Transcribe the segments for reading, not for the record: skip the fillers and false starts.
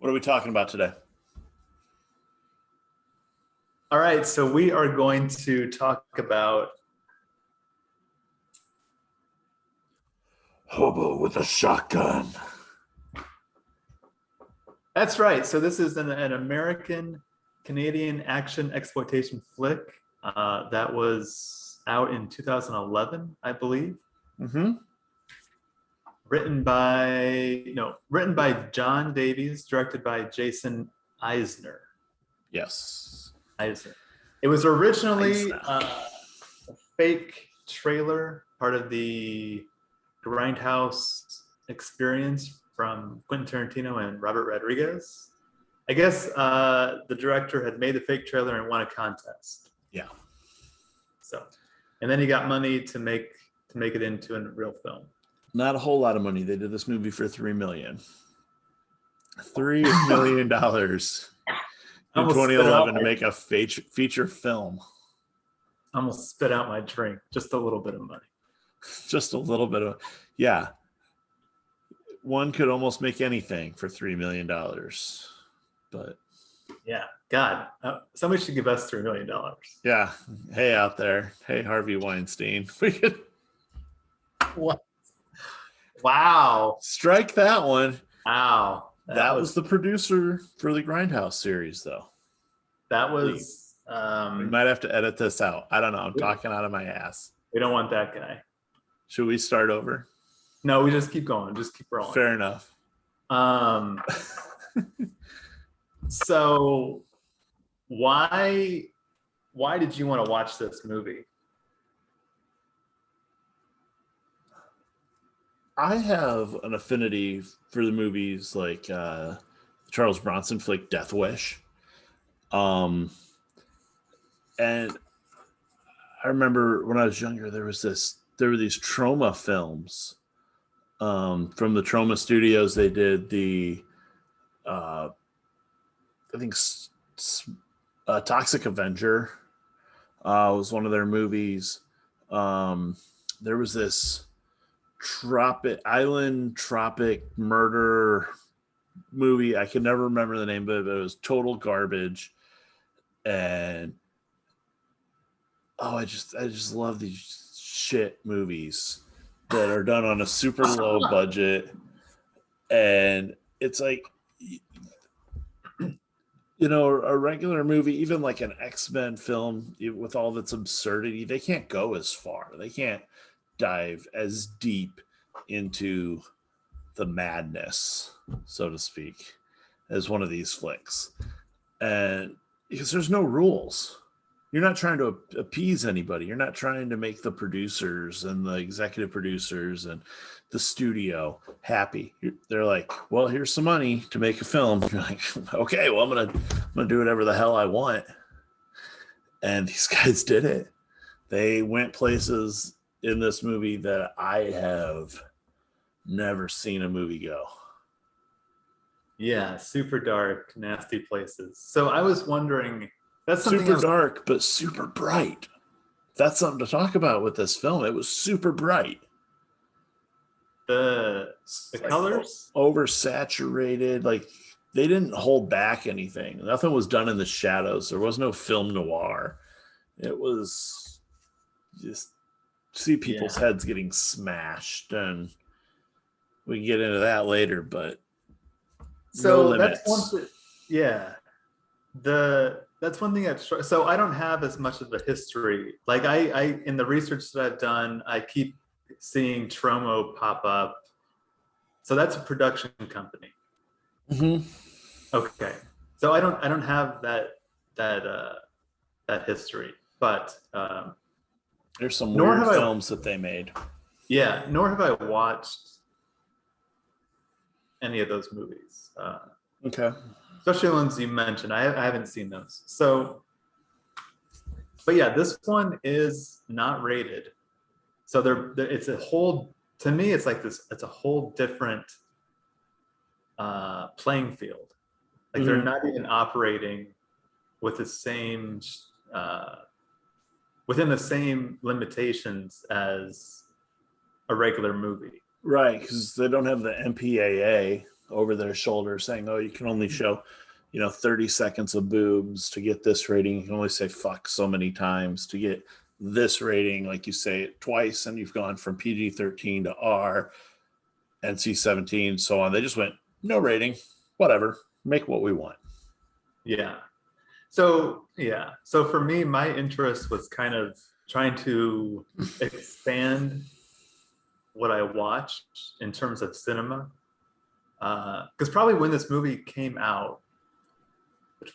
What are we talking about today? All right, so we are going to talk about Hobo with a shotgun. That's right. So this is an American Canadian action exploitation flick that was out in 2011, I believe. Mm-hmm. Written by John Davies, directed by Jason Eisner. Yes. Eisner. It was originally a fake trailer, part of the Grindhouse experience from Quentin Tarantino and Robert Rodriguez. I guess the director had made the fake trailer and won a contest. Yeah. So, and then he got money to make it into a real film. Not a whole lot of money. They did this movie for $3 million. $3 million in 2011 to make a feature film. I almost spit out my drink. Just a little bit of money. Just a little bit of, yeah. One could almost make anything for $3 million. But yeah, God, somebody should give us $3 million. Yeah. Hey, out there. Hey, Harvey Weinstein. We could. What? Wow. Strike that one. Wow. That was the producer for the Grindhouse series, though. That was. We might have to edit this out. I don't know. I'm talking out of my ass. We don't want that guy. Should we start over? No, we just keep going. Just keep rolling. Fair enough. So why did you want to watch this movie? I have an affinity for the movies like Charles Bronson flick Death Wish. And I remember when I was younger, there were these Troma films from the Troma Studios. They did the I think Toxic Avenger was one of their movies. There was this tropic murder movie. I can never remember the name of it, but it was total garbage. And I just love these shit movies that are done on a super low budget. And it's like, a regular movie, even like an X-Men film with all of its absurdity, they can't go as far. They can't dive as deep into the madness, so to speak, as one of these flicks. And because there's no rules. You're not trying to appease anybody. You're not trying to make the producers and the executive producers and the studio happy. They're like, well, here's some money to make a film. You're like, okay, well, I'm gonna do whatever the hell I want. And these guys did it. They went places in this movie that I have never seen a movie go. Yeah, super dark, nasty places. So I was wondering, that's super dark, but super bright. That's something to talk about with this film. It was super bright. The colors? Oversaturated. Like, they didn't hold back anything. Nothing was done in the shadows. There was no film noir. It was just see people's heads getting smashed, and we can get into that later, but so no limits. That's one thing. That's one thing so I don't have as much of a history. Like I in the research that I've done, I keep seeing Troma pop up. So that's a production company. Mm-hmm. Okay. So I don't have that history, but there's some weird films that they made. Yeah, nor have I watched any of those movies. Okay. Especially the ones you mentioned. I haven't seen those. So, but yeah, this one is not rated. So it's a whole, to me, it's like this, it's a whole different playing field. Like they're not even operating with the same, within the same limitations as a regular movie. Right, because they don't have the MPAA over their shoulder saying, oh, you can only show 30 seconds of boobs to get this rating. You can only say fuck so many times to get this rating. Like you say it twice and you've gone from PG-13 to R, NC-17, so on. They just went, no rating, whatever, make what we want. Yeah. So for me, my interest was kind of trying to expand what I watched in terms of cinema. Because probably when this movie came out,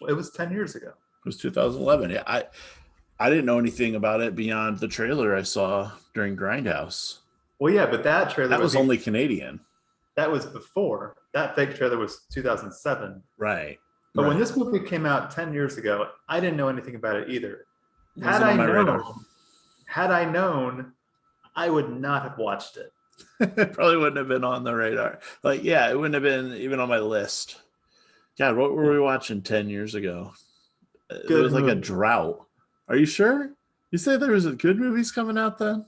it was 10 years ago. It was 2011. Yeah, I didn't know anything about it beyond the trailer I saw during Grindhouse. Well, yeah, but that trailer was only Canadian. That was before. That fake trailer was 2007. Right. But when this movie came out 10 years ago, I didn't know anything about it either. Had I known, I would not have watched it. It probably wouldn't have been on the radar. Like, yeah, it wouldn't have been even on my list. God, what were we watching 10 years ago? There was like a drought. Are you sure? You say there was good movies coming out then?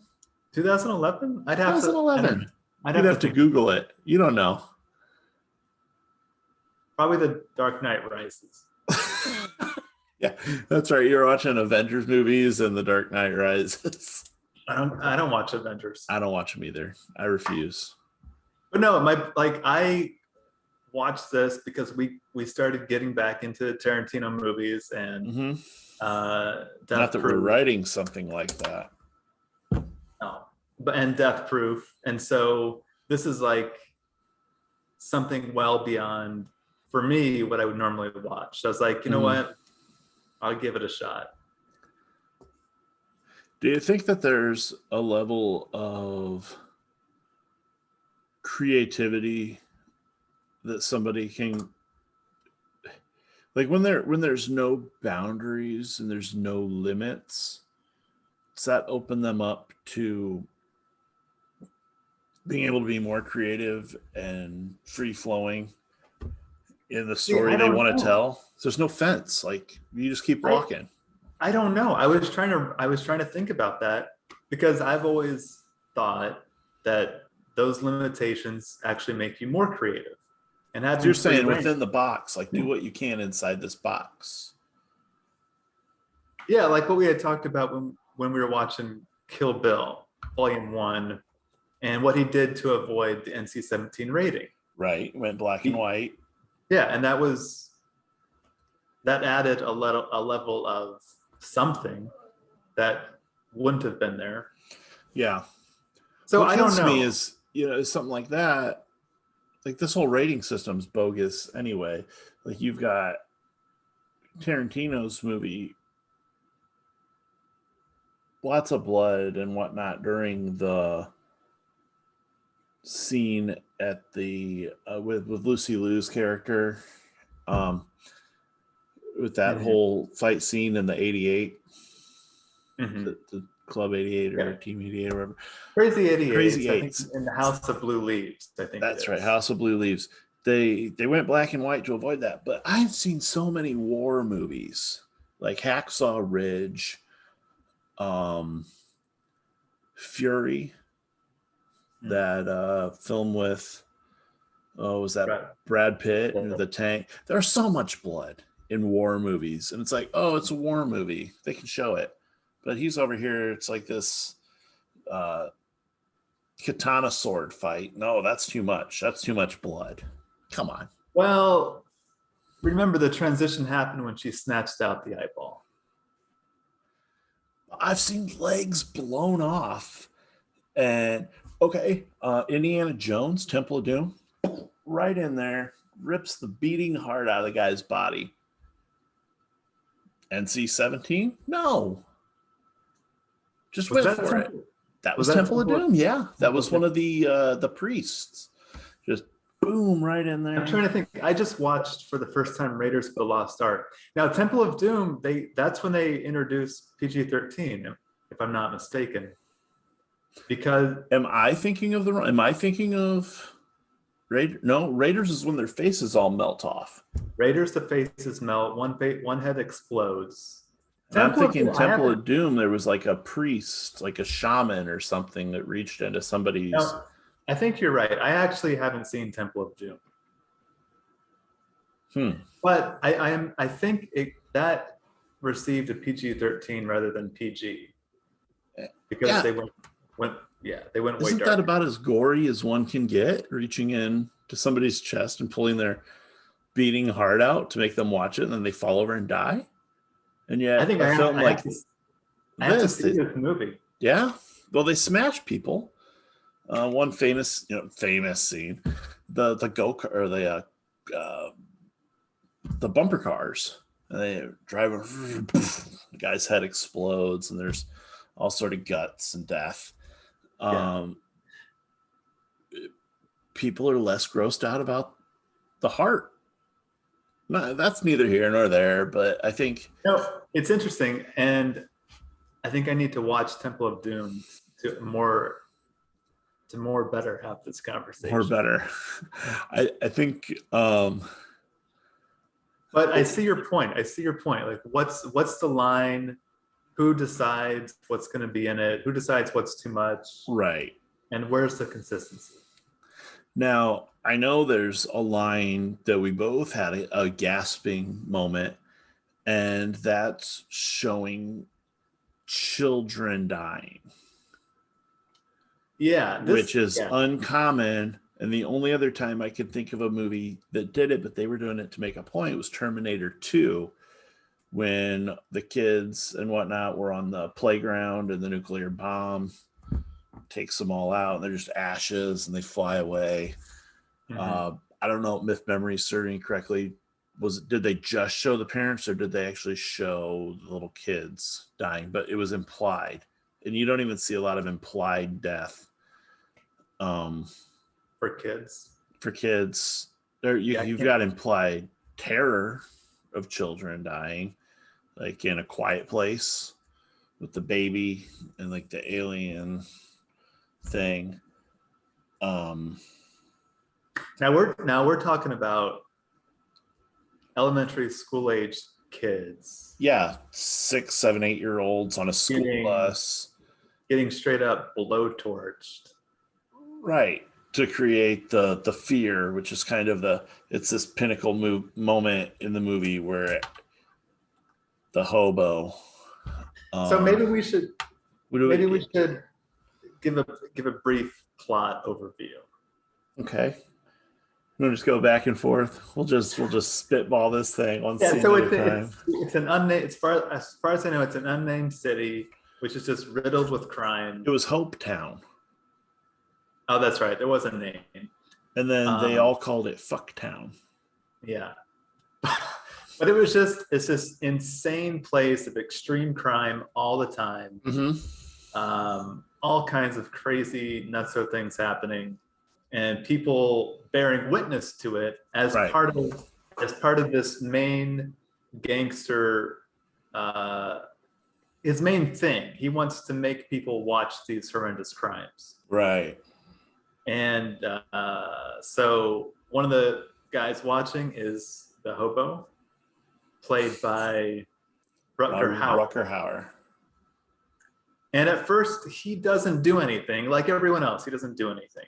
2011? 2011. You'd have to Google it. You don't know. Probably The Dark Knight Rises. Yeah, that's right. You're watching Avengers movies and The Dark Knight Rises. I don't watch Avengers. I don't watch them either. I refuse. But no, I watched this because we started getting back into Tarantino movies and not that we're writing something like that. No, and Death Proof, and so this is like something well beyond, for me, what I would normally watch. So I was like, you know what? I'll give it a shot. Do you think that there's a level of creativity that somebody can, like when there's no boundaries and there's no limits, does that open them up to being able to be more creative and free flowing in the story they want to tell? There's no fence. Like, you just keep walking. I don't know. I was trying to think about that because I've always thought that those limitations actually make you more creative. And so you're saying within the box, like do what you can inside this box. Yeah, like what we had talked about when we were watching Kill Bill, Volume 1, and what he did to avoid the NC-17 rating. Right, went black and white. Yeah, and that added a level of something that wouldn't have been there. Yeah. So I don't know. Me is, something like that. Like this whole rating system's bogus anyway. Like you've got Tarantino's movie, lots of blood and whatnot during the scene at the with Lucy Liu's character, with that whole fight scene in the 88, the Club 88 or Team 88 or whatever. Crazy 88 in the House of Blue Leaves, I think. That's right, House of Blue Leaves. They went black and white to avoid that. But I've seen so many war movies like Hacksaw Ridge, Fury, that film with was that Brad Pitt and the tank. There's so much blood in war movies, and it's like, oh, it's a war movie, they can show it. But he's over here, it's like this katana sword fight. No, that's too much. That's too much blood. Come on. Well, remember the transition happened when she snatched out the eyeball. I've seen legs blown off. And okay, Indiana Jones, Temple of Doom, right in there, rips the beating heart out of the guy's body. NC-17? No. Just went for it. That was Temple of Doom, yeah. That was one of the priests. Just boom, right in there. I'm trying to think. I just watched for the first time Raiders of the Lost Ark. Now, Temple of Doom, that's when they introduced PG-13, if I'm not mistaken. Because am I thinking of Raiders? No, Raiders is when their faces all melt off. Raiders, the faces melt. One head explodes. I'm thinking Temple of Doom, there was like a priest, like a shaman or something that reached into somebody's. No, I think you're right. I actually haven't seen Temple of Doom. But I think that received a PG-13 rather than PG because Yeah. they went way Isn't that dark. about as gory as one can get, reaching in to somebody's chest and pulling their beating heart out to make them watch it, and then they fall over and die? And I yet think a film like I have to this, see this movie. yeah, well, they smash people. One famous scene, the go or the bumper cars. And they drive, the guy's head explodes, and there's all sort of guts and death. People are less grossed out about the heart. No, that's neither here nor there, but I think it's interesting, and I think I need to watch Temple of Doom to more better have this conversation. Or better. I think but I see your point. Like what's the line? Who decides what's going to be in it? Who decides what's too much? Right. And where's the consistency? Now, I know there's a line that we both had a gasping moment, and that's showing children dying. Yeah. Which is uncommon. And the only other time I could think of a movie that did it, but they were doing it to make a point, was Terminator 2, when the kids and whatnot were on the playground and the nuclear bomb takes them all out, and they're just ashes and they fly away. I don't know if memory is serving correctly. Did they just show the parents, or did they actually show the little kids dying? But it was implied, and you don't even see a lot of implied death. For kids, you've got implied terror of children dying, like in A Quiet Place with the baby and like the alien thing. Now we're talking about elementary school age kids. Yeah, 6, 7, 8-year-olds on a school bus getting straight up blowtorched. Right. To create the fear, which is kind of it's this pinnacle moment in the movie where the hobo. So maybe we should give a brief plot overview. Okay. We'll just go back and forth. We'll just spitball this thing one scene so at a time. It's an unnamed, as far as I know, it's an unnamed city which is just riddled with crime. It was Hope Town. Oh, that's right. There was a name. And then they all called it Fuck Town. Yeah. But it's this insane place of extreme crime all the time. All kinds of crazy, nutso things happening, and people bearing witness to it as part of this main gangster. His main thing. He wants to make people watch these horrendous crimes. Right. And so one of the guys watching is the hobo, played by Rutger Hauer. And at first, he doesn't do anything. Like everyone else, he doesn't do anything.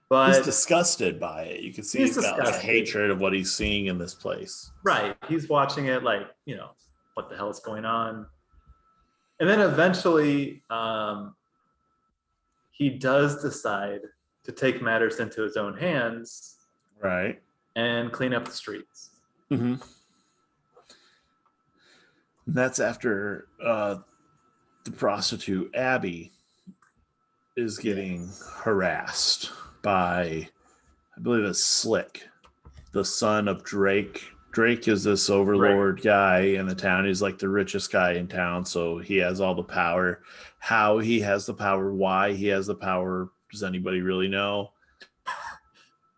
But he's disgusted by it. You can see he's got like hatred of what he's seeing in this place. Right. He's watching it like, what the hell is going on? And then eventually, he does decide to take matters into his own hands. Right. And clean up the streets. Mm-hmm. And that's after the prostitute Abby is getting harassed by, I believe it's Slick, the son of Drake. Drake is this overlord guy in the town. He's like the richest guy in town, so he has all the power. How he has the power, why he has the power, does anybody really know?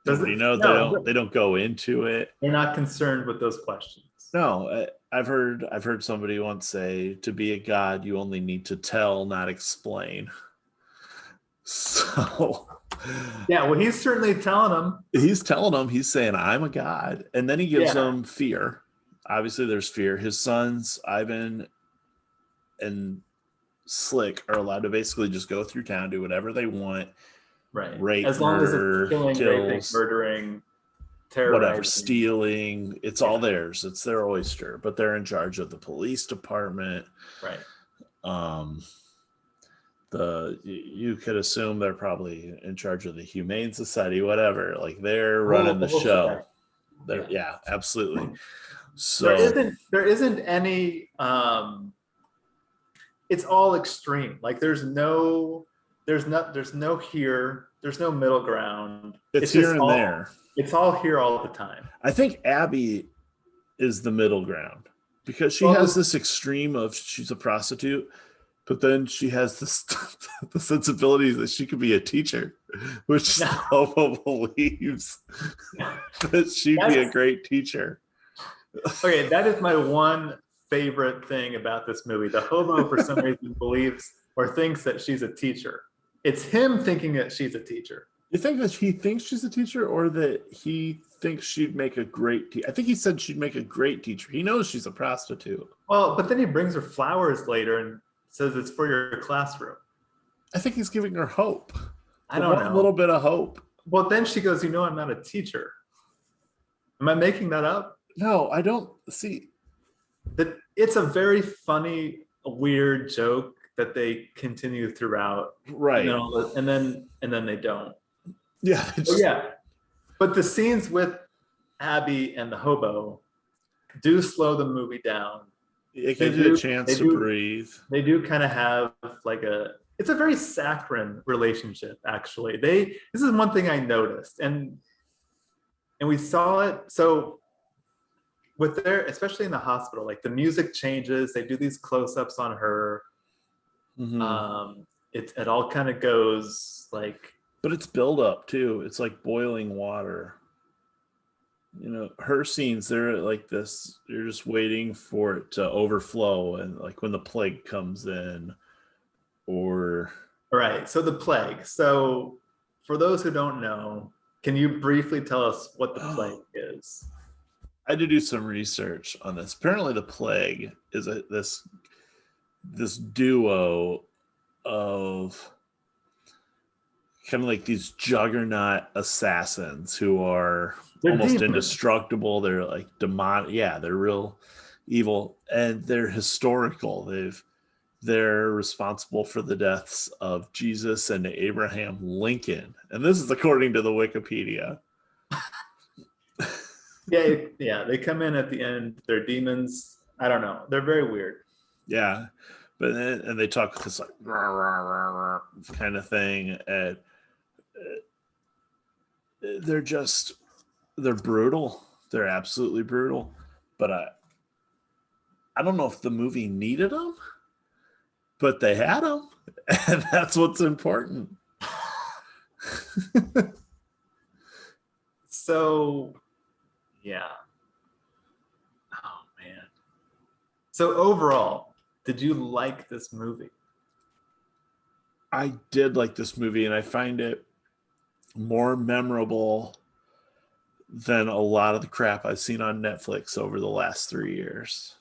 Nobody knows. No, they don't go into it. They're not concerned with those questions. No, I've heard somebody once say, to be a god, you only need to tell, not explain. So yeah, well, he's certainly telling them. He's saying, I'm a god. And then he gives them fear. Obviously, there's fear. His sons, Ivan and Slick, are allowed to basically just go through town, do whatever they want. Right. Rape, as long murder, as it's killing, kills. raping, murdering, whatever, terrorizing. stealing. It's all theirs. It's their oyster, but they're in charge of the police department. Right. You could assume they're probably in charge of the Humane Society, whatever. Like they're The running the whole show. shebang. Yeah, absolutely. There So isn't any it's all extreme. Like there's no here, there's no middle ground. it's here and there. It's all here all the time. I think Abby is the middle ground because she has this extreme of she's a prostitute, but then she has this the sensibility that she could be a teacher, which Hobo believes that she'd be a great teacher. Okay, that is my one favorite thing about this movie. The Hobo, for some reason, believes or thinks that she's a teacher. It's him thinking that she's a teacher. You think that he thinks she's a teacher, or that he thinks she'd make a great teacher? I think he said she'd make a great teacher. He knows she's a prostitute. Well, but then he brings her flowers later and says it's for your classroom. I think he's giving her hope. I don't know. A little bit of hope. Well, then she goes, I'm not a teacher. Am I making that up? No, I don't see. That it's a very funny, weird joke that they continue throughout. Right. And then they don't. Yeah. Yeah. But the scenes with Abby and the Hobo do slow the movie down. It gives you a chance to breathe. They do kind of have like it's a very saccharine relationship, actually. This is one thing I noticed, and we saw it. So with especially in the hospital, like the music changes, they do these close-ups on her. Mm-hmm. It all kind of goes like, but it's build up too. It's like boiling water. Her scenes, they're like this. You're just waiting for it to overflow, and like when the plague comes in, or right. So the plague. So for those who don't know, can you briefly tell us what the plague is? I had to do some research on this. Apparently, the plague is this duo of kind of like these juggernaut assassins who are almost indestructible. They're like demonic. Yeah, they're real evil, and they're historical. They're responsible for the deaths of Jesus and Abraham Lincoln, and this is according to the Wikipedia. Yeah, they come in at the end. They're demons. I don't know. They're very weird. Yeah, and they talk this like rah, rah, rah, rah, kind of thing, and they're brutal. They're absolutely brutal. But I don't know if the movie needed them, but they had them, and that's what's important. So, yeah. Oh man. So overall, did you like this movie? I did like this movie, and I find it more memorable than a lot of the crap I've seen on Netflix over the last 3 years.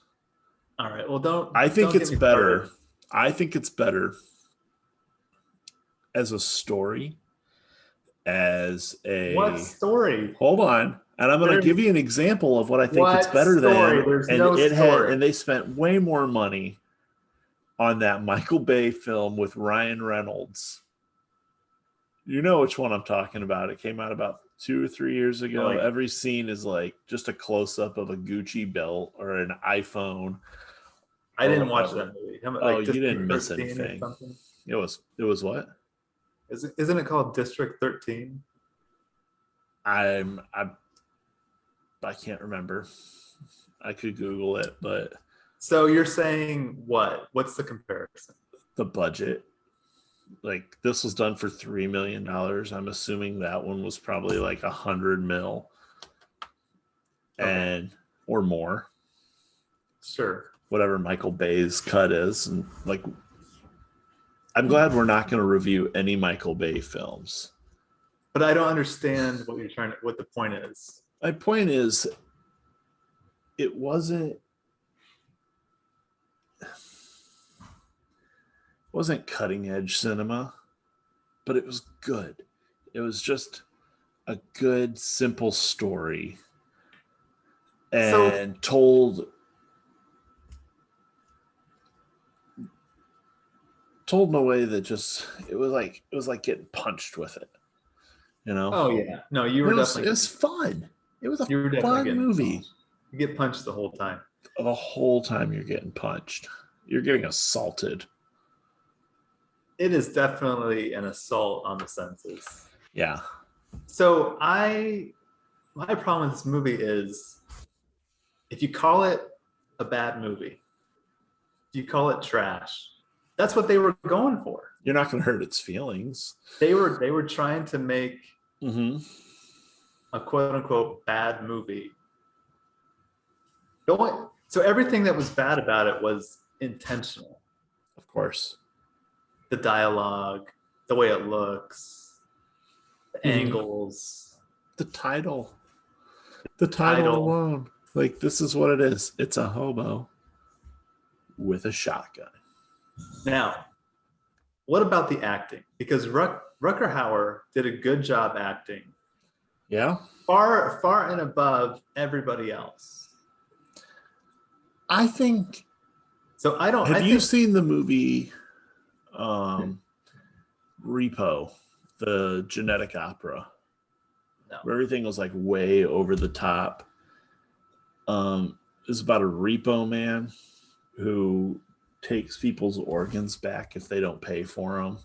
All right. Well, I think it's better. I think it's better as a story, what story? Hold on. And I'm going to give you an example of what I think it's better than. There's no story. And they spent way more money on that Michael Bay film with Ryan Reynolds. You know which one I'm talking about. It came out about 2 or 3 years ago. Every scene is like just a close-up of a Gucci belt or an iPhone. I didn't watch that movie. You didn't miss anything. It was what? Isn't it called District 13? I can't remember. I could Google it, but. So you're saying what? What's the comparison? The budget. Like this was done for $3 million. I'm assuming that one was probably like $100 million or more. Sure. Whatever Michael Bay's cut is, and like, I'm glad we're not going to review any Michael Bay films. But I don't understand what the point is. My point is, it wasn't cutting edge cinema, but it was good. It was just a good, simple story So and told in a way that just it was like getting punched with it, you know. oh yeah, no, you And were it definitely was fun. It was a you were definitely fun getting movie. punched. You get punched the whole time. The whole time you're getting punched, you're getting assaulted. It is definitely an assault on the senses. Yeah. So my problem with this movie is if you call it a bad movie, if you call it trash, that's what they were going for. You're not going to hurt its feelings. They were trying to make Mm-hmm. a quote unquote bad movie. So everything that was bad about it was intentional. Of course. The dialogue, the way it looks, the angles, the title title. alone, like, this is what it is. It's a hobo with a shotgun. Now, what about the acting? Because Rutger Hauer did a good job acting. Yeah. Far and above everybody else. I think. So I don't. Have you seen the movie Repo, the genetic opera? No. Where everything was like way over the top. It's about a repo man who takes people's organs back if they don't pay for them.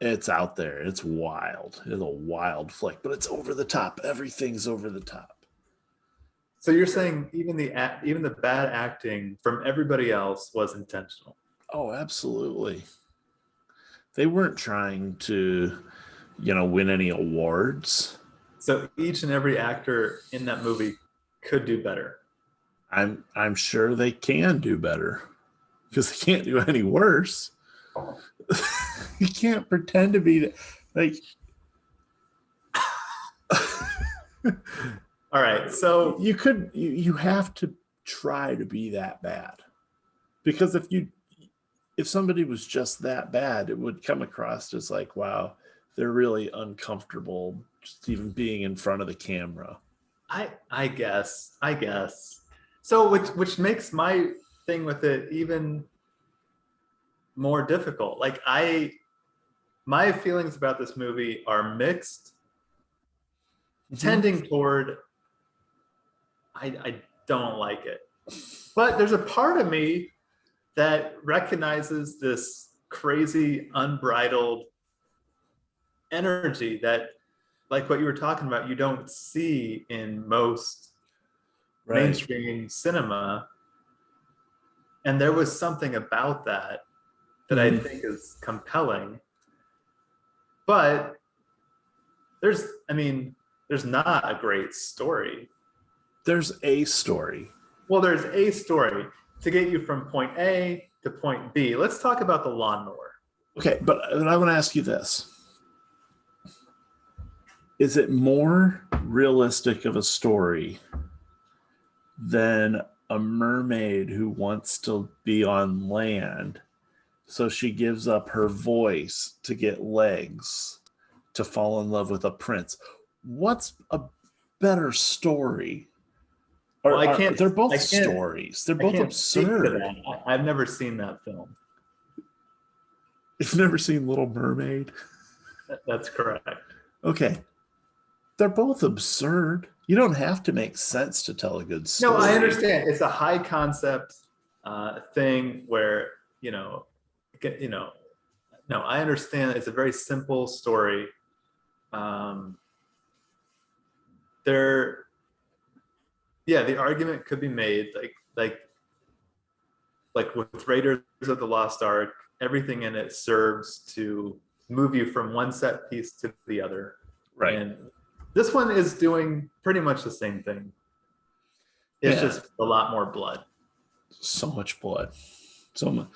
It's out there. It's wild. It's a wild flick, but it's over the top. Everything's over the top. So you're saying even the bad acting from everybody else was intentional? Oh, absolutely. They weren't trying to, win any awards. So each and every actor in that movie could do better. I'm sure they can do better because they can't do any worse. You can't pretend to be like. All right, so you have to try to be that bad, because if somebody was just that bad, it would come across as like, wow, they're really uncomfortable just even being in front of the camera. I guess. So which makes my thing with it even more difficult. Like my feelings about this movie are mixed, tending toward I don't like it. But there's a part of me that recognizes this crazy, unbridled energy that, like what you were talking about, you don't see in most mainstream cinema. And there was something about that I think is compelling. But there's not a great story. There's a story. Well, there's a story to get you from point A to point B. Let's talk about the lawnmower. Okay, but I want to ask you this. Is it more realistic of a story than a mermaid who wants to be on land, so she gives up her voice to get legs to fall in love with a prince? What's a better story? They're both stories. They're both absurd. I've never seen that film. You've never seen Little Mermaid? That's correct. Okay. They're both absurd. You don't have to make sense to tell a good story. No, I understand. It's a high concept thing where, no, I understand. It's a very simple story. The argument could be made like with Raiders of the Lost Ark, everything in it serves to move you from one set piece to the other. Right. And this one is doing pretty much the same thing. It's just a lot more blood. So much blood. So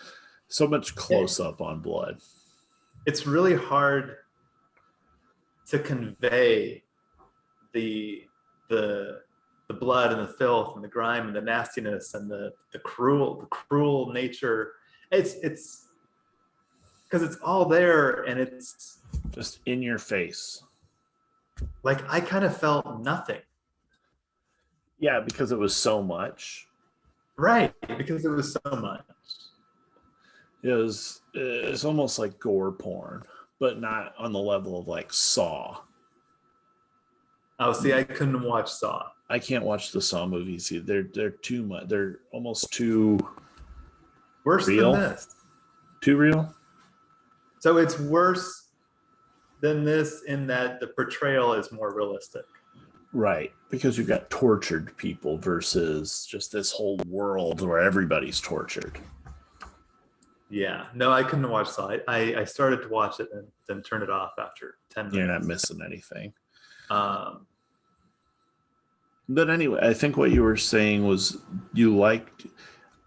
much close up on blood. It's really hard to convey the blood and the filth and the grime and the nastiness and the cruel nature. It's because it's all there, and it's just in your face. Like I kind of felt nothing. Yeah, because it was so much. Right, because it was so much. It's almost like gore porn, but not on the level of like Saw. Oh, see, I couldn't watch Saw. I can't watch the Saw movies either. They're too much. They're almost too Worse real. than this. Too real. So it's worse than this in that the portrayal is more realistic. Right, because you've got tortured people versus just this whole world where everybody's tortured. Yeah, no, I couldn't watch Saw. I started to watch it and then turned it off after 10 minutes. You're not missing anything. But anyway, I think what you were saying was you liked.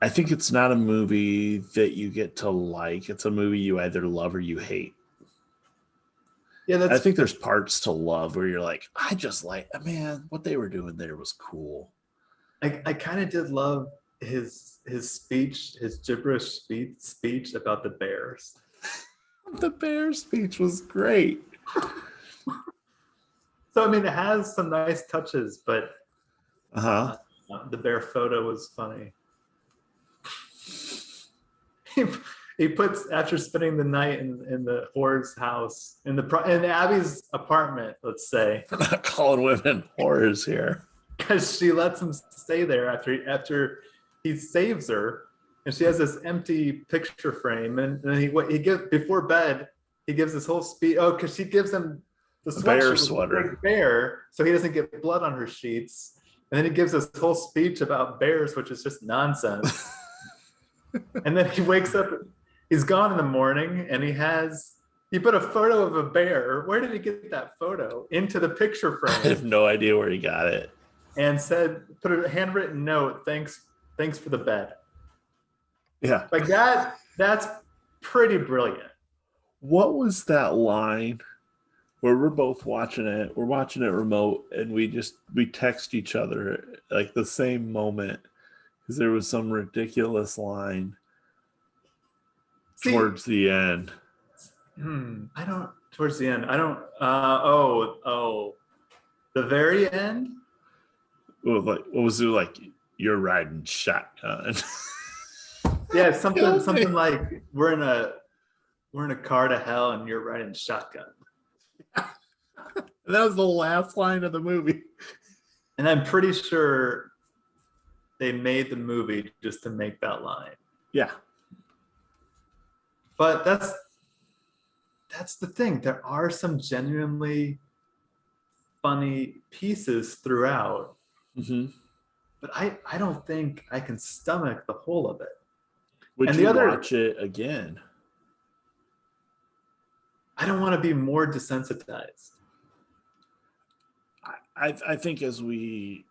I think it's not a movie that you get to like. It's a movie you either love or you hate. Yeah, I think there's parts to love where you're like, I just like, man, what they were doing there was cool. I kind of did love his speech, his gibberish speech about the bears. The bear speech was great. So I mean, it has some nice touches, but the bear photo was funny. He puts, after spending the night in the whore's house, in Abby's apartment, let's say. We're not calling women whores here. Because she lets him stay there after he saves her, and she has this empty picture frame, and he gives, before bed, he gives this whole speech. Oh, because she gives him the bear sweater, bear, so he doesn't get blood on her sheets, and then he gives this whole speech about bears, which is just nonsense. And then he wakes up. He's gone in the morning, and he put a photo of a bear. Where did he get that photo? Into the picture frame. I have no idea where he got it. And put a handwritten note, thanks for the bed. Yeah. Like that's pretty brilliant. What was that line where we're both watching it? We're watching it remote, and we text each other like the same moment because there was some ridiculous line towards the end. Towards the end. The very end? What was it like? You're riding shotgun. Yeah, something like we're in a car to hell and you're riding shotgun. That was the last line of the movie. And I'm pretty sure they made the movie just to make that line. Yeah. But that's the thing. There are some genuinely funny pieces throughout. Mm-hmm. But I don't think I can stomach the whole of it. Would you watch it again? I don't want to be more desensitized. I think as we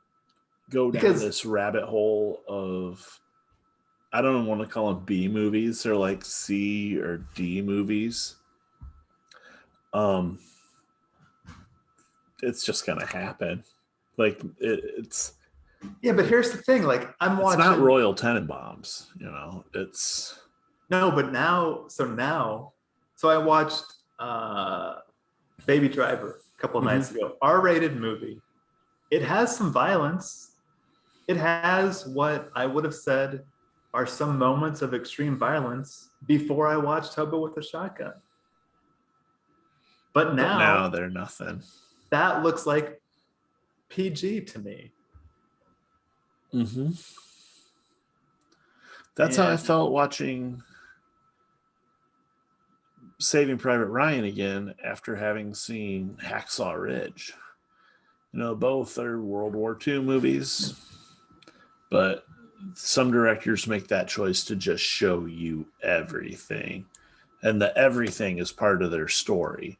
go down this rabbit hole of, I don't want to call them B movies, they're like C or D movies. It's just gonna happen. Like it's. Yeah, but here's the thing. Like I'm watching. It's not Royal Tenenbaums, It's no, but so I watched Baby Driver a couple of nights ago. R-rated movie. It has some violence. It has what I would have said are some moments of extreme violence before I watched Hobo with a Shotgun. But now they're nothing. That looks like PG to me. Mm-hmm. That's how I felt watching Saving Private Ryan again after having seen Hacksaw Ridge. Both are World War II movies, but some directors make that choice to just show you everything, and the everything is part of their story.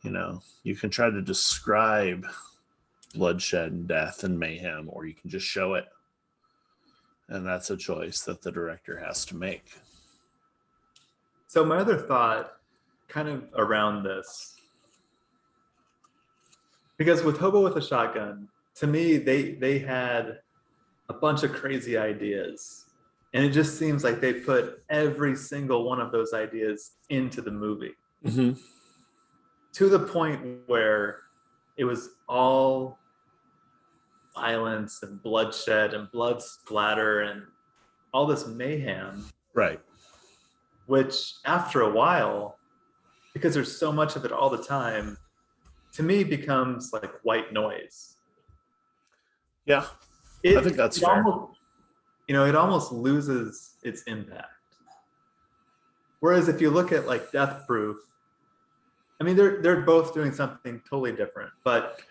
You can try to describe bloodshed and death and mayhem, or you can just show it. And that's a choice that the director has to make. So my other thought kind of around this, because with Hobo with a Shotgun, to me, they had a bunch of crazy ideas. And it just seems like they put every single one of those ideas into the movie. Mm-hmm. to the point where it was all violence and bloodshed and blood splatter and all this mayhem. Right. Which after a while, because there's so much of it all the time, to me becomes like white noise. Yeah, I think that's fair. It almost loses its impact. Whereas if you look at like Death Proof, I mean, they're both doing something totally different, but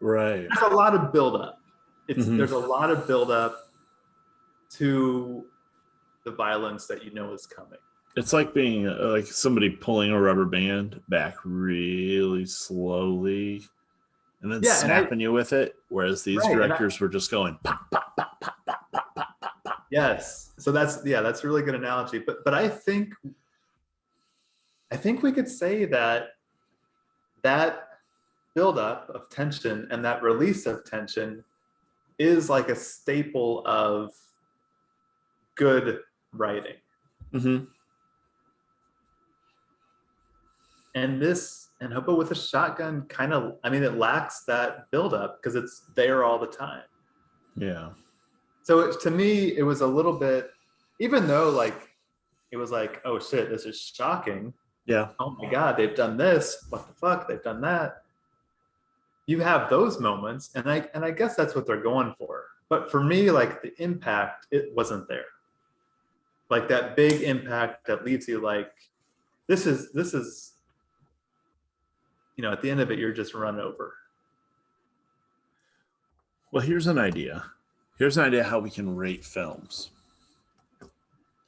right, there's a lot of buildup. There's a lot of buildup to the violence that you know is coming. It's like being like somebody pulling a rubber band back really slowly and then snapping you with it, whereas these directors were just going pop, pop, pop, pop, pop, pop, pop, pop, pop. Yes, so that's a really good analogy. But I think we could say that buildup of tension and that release of tension is like a staple of good writing. Mm-hmm. And Hobo with a Shotgun kind of, I mean, it lacks that buildup because it's there all the time. Yeah. So to me, it was a little bit, even though like, it was like, oh shit, this is shocking. Yeah. Oh my God, they've done this. What the fuck? They've done that. You have those moments, and I guess that's what they're going for. But for me, like the impact, it wasn't there. Like that big impact that leaves you like, this is, at the end of it, you're just run over. Well, here's an idea. Here's an idea how we can rate films.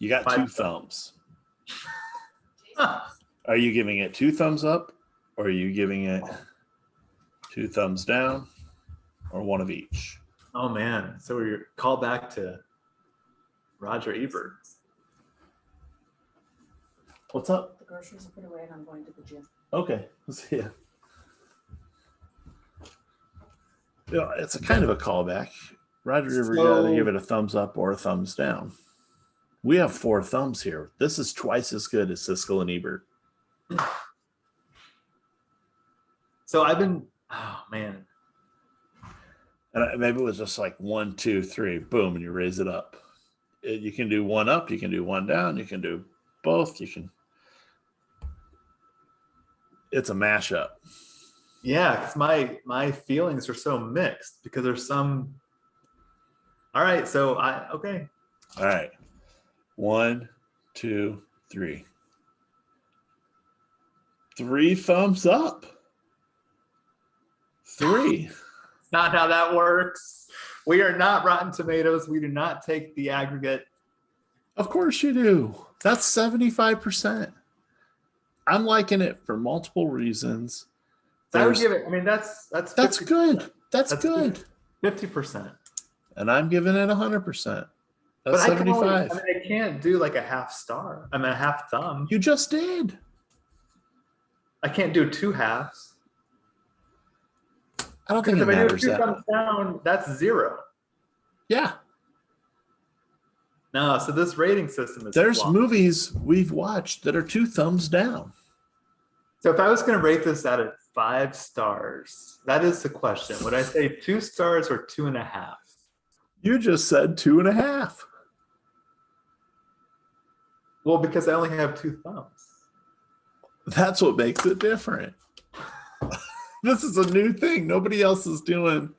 You got 2 thumbs. Are you giving it 2 thumbs up, or are you giving it 2 thumbs down, or one of each? Oh man! So we're called back to Roger Ebert. What's up? The groceries are put away, and I'm going to the gym. Okay, let's see. Yeah, it's a kind of a callback. Roger Ebert got to give it a thumbs up or a thumbs down. We have 4 thumbs here. This is twice as good as Siskel and Ebert. So I've been, oh man. And maybe it was just like 1, 2, 3, boom, and you raise it up. You can do 1 up, you can do 1 down, you can do both. It's a mashup. Yeah, because my feelings are so mixed because there's some. All right, so okay. All right, 1, 2, 3. 3 thumbs up. 3. Not how that works. We are not Rotten Tomatoes. We do not take the aggregate. Of course you do. That's 75%. I'm liking it for multiple reasons. I would give it. I mean, that's 50%. That's good. That's good. 50%. And I'm giving it 100%. That's but 75. I can't do like a half star. I mean, a half thumb. You just did. I can't do 2 halves. I don't think it matters that. If I do 2 thumbs down, that's 0. Yeah. No, so this rating system is. There's flawed. movies we've watched that are 2 thumbs down. So if I was going to rate this out of 5 stars, that is the question. Would I say 2 stars or 2.5? You just said 2.5. Well, because I only have 2 thumbs. That's what makes it different. This is a new thing. Nobody else is doing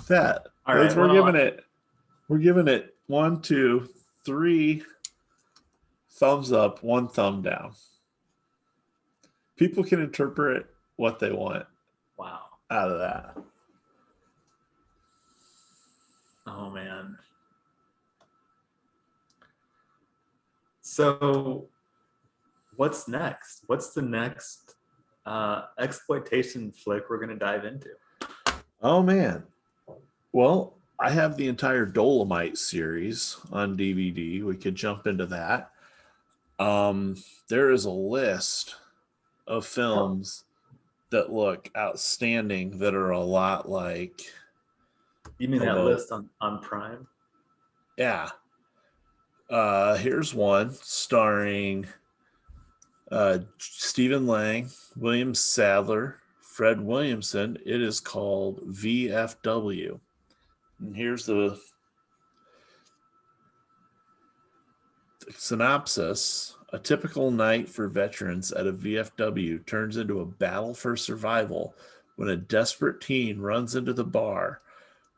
that. All right, we're giving it 1, 2, 3 thumbs up, 1 thumb down. People can interpret what they want. Wow. Out of that. Oh man. So what's next? What's the next exploitation flick we're going to dive into? Oh man. Well, I have the entire Dolomite series on DVD. We could jump into that. There is a list of films that look outstanding that are a lot like. You mean that list on Prime? Yeah. Here's one starring Stephen Lang, William Sadler, Fred Williamson. It is called VFW. And here's the synopsis. A typical night for veterans at a VFW turns into a battle for survival when a desperate teen runs into the bar.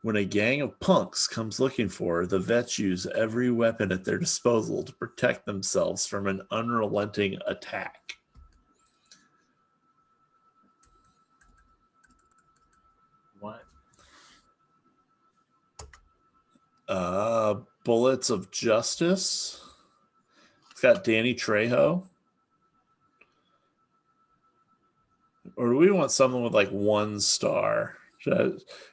When a gang of punks comes looking for her, the vets use every weapon at their disposal to protect themselves from an unrelenting attack. What? Bullets of Justice. It's got Danny Trejo. Or do we want someone with like 1 star?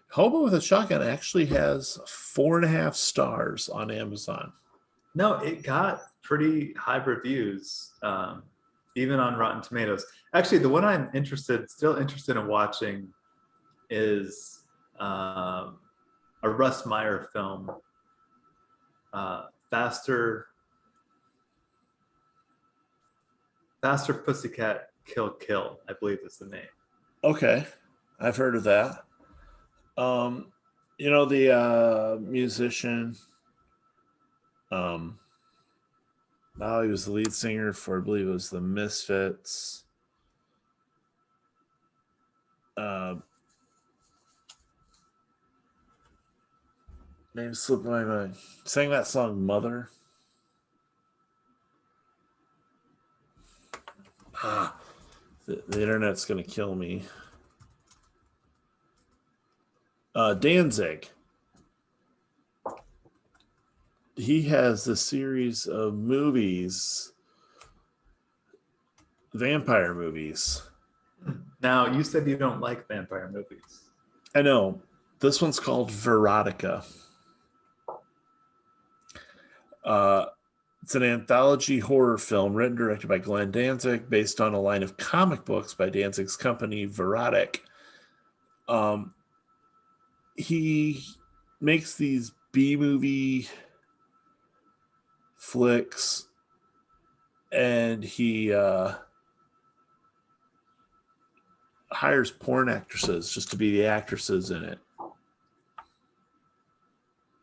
Hobo with a Shotgun actually has 4.5 stars on Amazon. No, it got pretty high reviews, even on Rotten Tomatoes. Actually, the one I'm still interested in watching is a Russ Meyer film, Faster Pussycat Kill, I believe is the name. Okay, I've heard of that. The musician, he was the lead singer for, I believe it was the Misfits. Name slipped my mind. Sang that song Mother. The internet's gonna kill me. Danzig. He has a series of movies, vampire movies. Now, you said you don't like vampire movies. I know. This one's called Verotica. It's an anthology horror film written and directed by Glenn Danzig, based on a line of comic books by Danzig's company, Verotic. He makes these B-movie flicks, and he hires porn actresses just to be the actresses in it.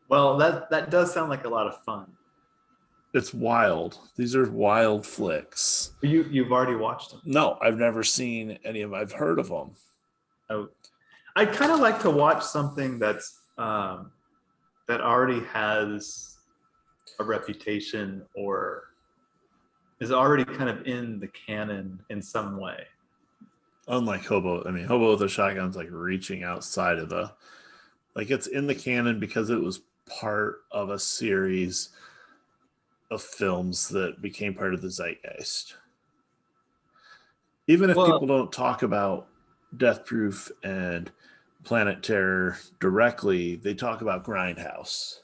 Well, that does sound like a lot of fun. It's wild. These are wild flicks. You've already watched them? No, I've never seen any of them. I've heard of them. Oh, I kind of like to watch something that's that already has a reputation or is already kind of in the canon in some way. Unlike Hobo. I mean, Hobo with a Shotgun's like reaching outside of it's in the canon because it was part of a series of films that became part of the zeitgeist. Even if people don't talk about Death Proof and Planet Terror directly, they talk about Grindhouse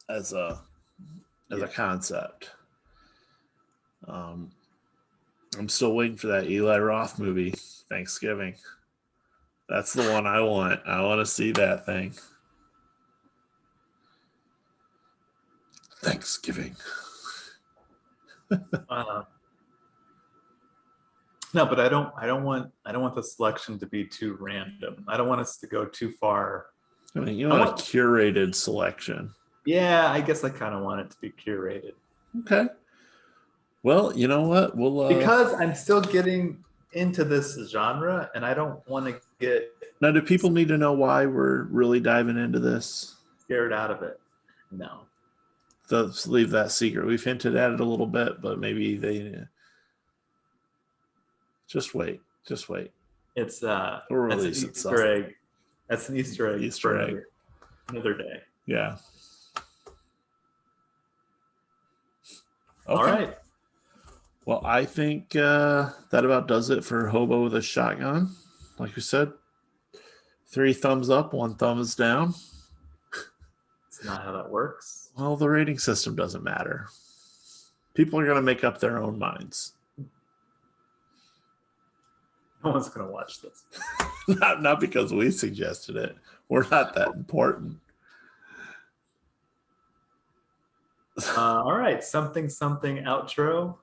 as a concept. I'm still waiting for that Eli Roth movie, Thanksgiving. That's the one I want. I want to see that thing. Thanksgiving. No, but I don't want the selection to be too random. I don't want us to go too far. I mean, you want a curated selection. Yeah, I guess I kind of want it to be curated. Okay. Well, you know what? We'll because I'm still getting into this genre, and I don't want to get. Now, do people need to know why we're really diving into this? Scared out of it? No. Let's leave that secret. We've hinted at it a little bit, but maybe they just wait. Just wait. It's that's an itself. Easter egg. That's an Easter egg. Easter egg. Another day. Yeah. Okay. All right. Well, I think that about does it for Hobo with a Shotgun. Like we said, 3 thumbs up, 1 thumbs down. That's not how that works. Well, the rating system doesn't matter. People are going to make up their own minds. No one's going to watch this. not because we suggested it. We're not that important. All right, something outro,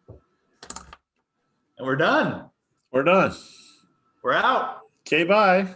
and we're done. We're done. We're out. Okay, bye.